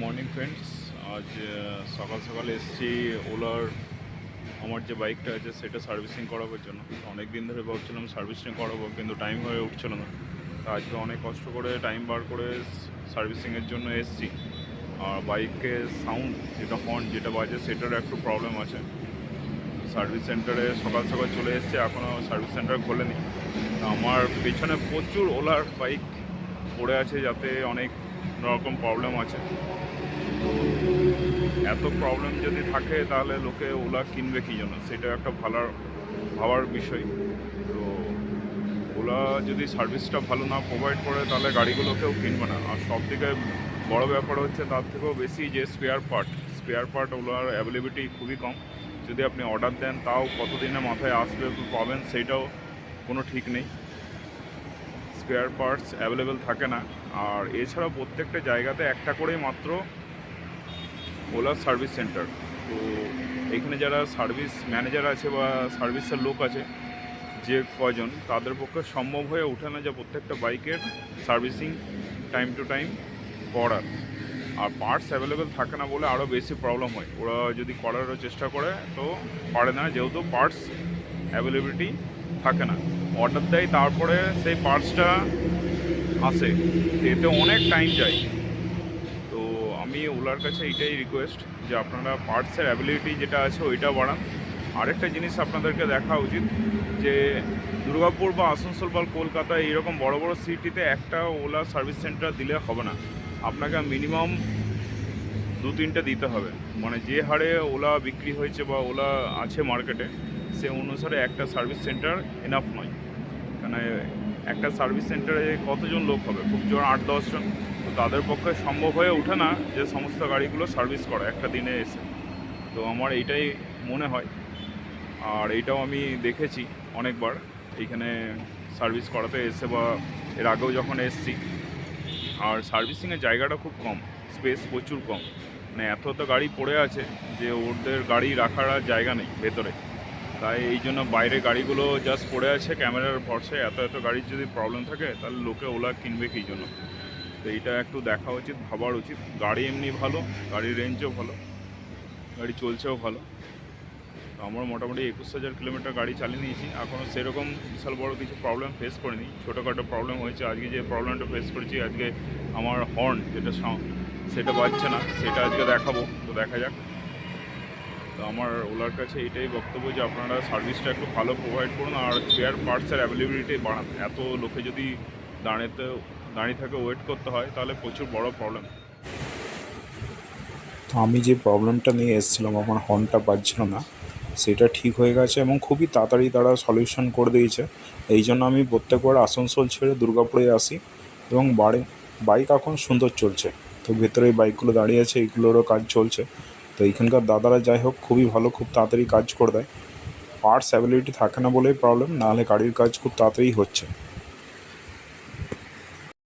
Morning friends. আজ সকাল সকাল এসেছি ওলার আমার যে বাইকটা আছে সেটা সার্ভিসিং করাবার জন্য। অনেক দিন ধরে ভাবছিলাম সার্ভিসিং করাবো, কিন্তু টাইম হয়ে উঠছিল না। তা আজকে অনেক কষ্ট করে টাইম বার করে সার্ভিসিংয়ের জন্য এসেছি। আর বাইকের সাউন্ড যেটা হর্ন যেটা বাজে সেটার একটু প্রবলেম আছে। সার্ভিস সেন্টারে সকাল সকাল চলে এসেছি, এখনও সার্ভিস সেন্টার খোলেনি। আমার পেছনে প্রচুর ওলার বাইক পড়ে আছে, যাতে অনেক রকম প্রবলেম আছে। তো এত প্রবলেম যদি থাকে তাহলে লোকে ওলা কিনবে কী জন্য, সেটা একটা ভাবার বিষয়। তো ওলা যদি সার্ভিসটা ভালো না প্রোভাইড করে তাহলে গাড়িগুলো কেউ কিনবে না। আর সব থেকে বড়ো ব্যাপার হচ্ছে তার থেকেও বেশি যে স্পেয়ার পার্ট ওলার অ্যাভেলেবিলিটি খুবই কম। যদি আপনি অর্ডার দেন তাও কতদিনের মাথায় আসবে পাবেন সেইটাও কোনো ঠিক নেই। স্পেয়ার পার্টস অ্যাভেলেবেল থাকে না। আর এছাড়াও প্রত্যেকটা জায়গাতে একটা করেই মাত্র ওলা সার্ভিস সেন্টার। তো এখানে যারা সার্ভিস ম্যানেজার আছে বা সার্ভিসের লোক আছে যে কজন, তাদের পক্ষে সম্ভব হয়ে ওঠে না যে প্রত্যেকটা বাইকের সার্ভিসিং টাইম টু টাইম করার। আর পার্টস অ্যাভেলেবেল থাকে না বলে আরও বেশি প্রবলেম হয়। ওরা যদি করারও চেষ্টা করে তো পারে না, যেহেতু পার্টস অ্যাভেলেবিলিটি থাকে না। অর্ডার দেয় তারপরে সেই পার্টসটা আসে, এতে অনেক টাইম যায়। তো আমি ওলার কাছে এইটাই রিকোয়েস্ট যে আপনারা পার্টসের অ্যাবিলিটি যেটা আছে ওইটা বাড়ান। আরেকটা জিনিস আপনাদেরকে দেখা উচিত যে দুর্গাপুর বা আসানসোল বা কলকাতা এইরকম বড় বড় সিটিতে একটা ওলা সার্ভিস সেন্টার দিলে হবে না, আপনাকে মিনিমাম 2-3টে দিতে হবে। মানে যে হারে ওলা বিক্রি হয়েছে বা ওলা আছে মার্কেটে, সে অনুসারে একটা সার্ভিস সেন্টার এনাফ নয়। মানে একটা সার্ভিস সেন্টারে কতজন লোক হবে, খুব জোর 8-10 জন। তো তাদের পক্ষে সম্ভব হয়ে ওঠে না যে সমস্ত গাড়িগুলো সার্ভিস করা একটা দিনে এসে। তো আমার এইটাই মনে হয়। আর এইটাও আমি দেখেছি অনেকবার এইখানে সার্ভিস করাতে এসে, বা এর আগেও যখন এসেছি। আর সার্ভিসিংয়ের জায়গাটা খুব কম, স্পেস প্রচুর কম। মানে এত গাড়ি পড়ে আছে যে ওদের গাড়ি রাখার আর জায়গা নেই ভেতরে। তাই এই জন্য বাইরে গাড়িগুলো জাস্ট পড়ে আছে ক্যামেরার ভরসায়। এত গাড়ির যদি প্রবলেম থাকে তাহলে লোকে ওলা কিনবে কী জন্য। তো এইটা একটু দেখা উচিত, ভাবার উচিত। গাড়ি এমনি ভালো, গাড়ির রেঞ্জও ভালো, গাড়ি চলছেও ভালো। তো আমরা মোটামুটি 21,000 কিলোমিটার গাড়ি চালিয়ে নিয়েছি, এখনও সেরকম বিশাল বড় কিছু প্রবলেম ফেস করিনি। ছোটোখাটো প্রবলেম হয়েছে। আজকে যে প্রবলেমটা ফেস করেছি, আজকে আমার হর্ন যেটা সেটা বাজছে না, সেটা আজকে দেখাবো। তো দেখা যাক। তো আমার ওলার কাছে এইটাই বক্তব্য যে আপনারা সার্ভিসটা একটু ভালো প্রোভাইড করুন আর স্পেয়ার পার্টসের অ্যাভেলেবিলিটি বাড়ান। এত লোকে যদি দাঁড়িয়ে থাকে ওয়েট করতে হয় তাহলে প্রচুর বড় প্রবলেম। তো আমি যে প্রবলেমটা নিয়ে এসেছিলাম, আমার হর্নটা বাজছিল না, সেটা ঠিক হয়ে গেছে এবং খুবই তাড়াতাড়ি তারা সলিউশন করে দিয়েছে। এই জন্য আমি প্রত্যেকবার আসানসোল ছেড়ে দুর্গাপুরে আসি এবং বাইক এখন সুন্দর চলছে। তো ভেতরে এই বাইকগুলো দাঁড়িয়ে আছে, এইগুলোরও কাজ চলছে। তো এইখানকার দাদারা যাই হোক খুবই ভালো, খুব তাড়াতাড়ি কাজ করে দেয়। পার্টস অ্যাভেলেবিলিটি থাকে না বলেই প্রবলেম, নাহলে গাড়ির কাজ খুব তাড়াতাড়ি হচ্ছে।